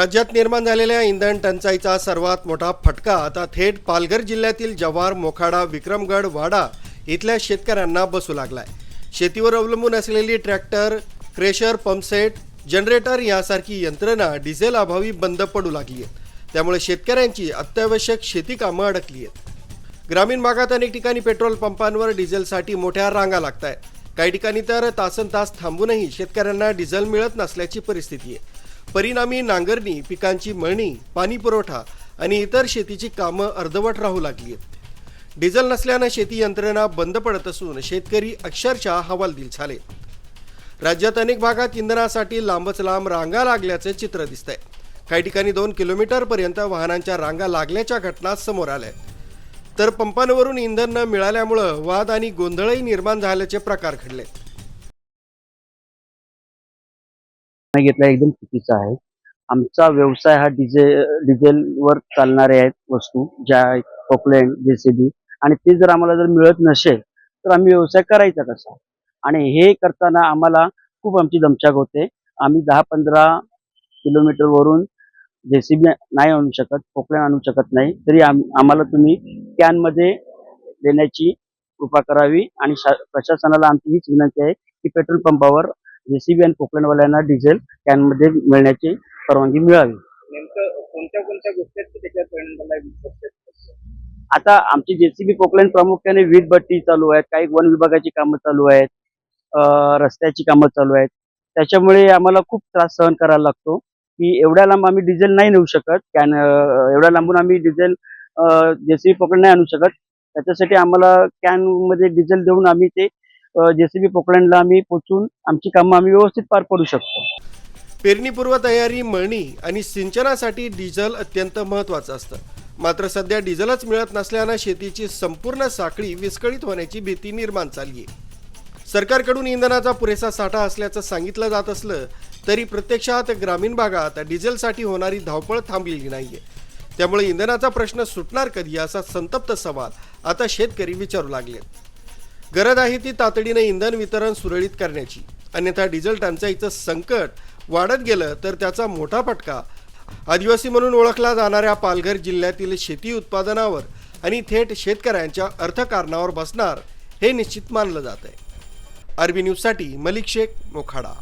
राज्यात निर्माण झालेल्या इंधन टंचाईचा सर्वात मोठा फटका आता थेट पालघर जिल्ह्यातील जव्हार, मोखाडा, विक्रमगड, वाडा इथल्या शेतकऱ्यांना बसू लागलाय। शेतीवर अवलंबून असलेली ट्रॅक्टर, क्रेशर, पंपसेट, जनरेटर यासारखी यंत्रणा डिझेल अभावी बंद पडू लागली आहेत। त्यामुळे शेतकऱ्यांची अत्यावश्यक शेती कामं अडकली आहेत। ग्रामीण भागात अनेक ठिकाणी पेट्रोल पंपांवर डिझेलसाठी मोठ्या रांगा लागत आहेत। काही ठिकाणी तर तासनतास थांबूनही शेतकऱ्यांना डिझेल मिळत नसल्याची परिस्थिती आहे। परिणामी नांगरणी, पिकांची मळणी, पाणी पुरवठा आणि इतर शेतीची कामं अर्धवट राहू लागली आहेत। डिझेल नसल्याने शेती यंत्रणा बंद पडत असून शेतकरी अक्षरशः हवालदिल झाले। राज्यात अनेक भागात इंधनासाठी लांबच लांब रांगा लागल्याचे चित्र दिसतंय। काही ठिकाणी 2 किलोमीटरपर्यंत वाहनांच्या रांगा लागल्याच्या घटना समोर आल्या आहेत। तर पंपांवरून इंधन न मिळाल्यामुळे वाद आणि गोंधळही निर्माण झाल्याचे प्रकार घडले। घेतला एकदम चुकीचा आहे। आमचा व्यवसाय हा डिझेलवर चालणारे आहेत वस्तू, ज्या पोकलँड, जेसीबी, आणि ते जर आम्हाला मिळत नसेल तर आम्ही व्यवसाय करायचा कसा? आणि हे करताना आम्हाला खूप आमची दमछाक होते। आम्ही 10-15 किलोमीटरवरून जेसीबी नाही आणू शकत, पोकलँड आणू शकत नाही, तरी आम्हाला तुम्ही कॅनमध्ये देण्याची कृपा करावी। आणि प्रशासनाला आमची हीच विनंती आहे की पेट्रोल पंपावर जेसीबी आणि पोकलँडवाल्यांना डिझेल कॅनमध्ये मिळण्याची परवानगी मिळावी। नेमकं कोणत्या गोष्टी आहेत की त्याच्यावर परिणाम झाला? आता आमची जेसीबी, पोकलँड प्रामुख्याने वीज भट्टी चालू आहेत, काही वन विभागाची कामं चालू आहेत, रस्त्याची कामं चालू आहेत। त्याच्यामुळे आम्हाला खूप त्रास सहन करायला लागतो की एवढ्या लांब आम्ही डिझेल नाही नेऊ शकत, एवढ्या लांबून आम्ही डिझेल जेसीबी, पोकलँड नाही आणू शकत। त्याच्यासाठी आम्हाला कॅनमध्ये डिझेल देऊन आम्ही ते जेसीबी, पोकलँडला आम्ही पोचून आमची कामं आम्ही व्यवस्थित पार पडू शकतो। पेरणीपूर्व तयारी, मळणी आणि सिंचनासाठी डिझेल अत्यंत महत्त्वाचं असतं। मात्र सध्या डिझेलच मिळत नसल्याने शेतीची संपूर्ण साखळी विस्कळीत होण्याची भीती निर्माण झाली आहे। सरकारकडून इंधनाचा पुरेसा साठा असल्याचं सांगितलं जात असलं तरी प्रत्यक्षात ग्रामीण भागात डिझेलसाठी होणारी धावपळ थांबलेली नाहीये। त्यामुळे इंधनाचा प्रश्न सुटणार कधी असा संतप्त सवाल आता शेतकरी विचारू लागलेत। गरज आहे ती तातडीने इंधन वितरण सुरळीत करण्याची, अन्यथा डिझेल टंचाईचं संकट वाढत गेलं तर त्याचा मोठा फटका आदिवासी म्हणून ओळखला जाणाऱ्या पालघर जिल्ह्यातील शेती उत्पादनावर आणि थेट शेतकऱ्यांच्या अर्थकारणावर बसणार हे निश्चित मानलं जात आहे। आरबी न्यूजसाठी मलिक शेख, मोखाडा।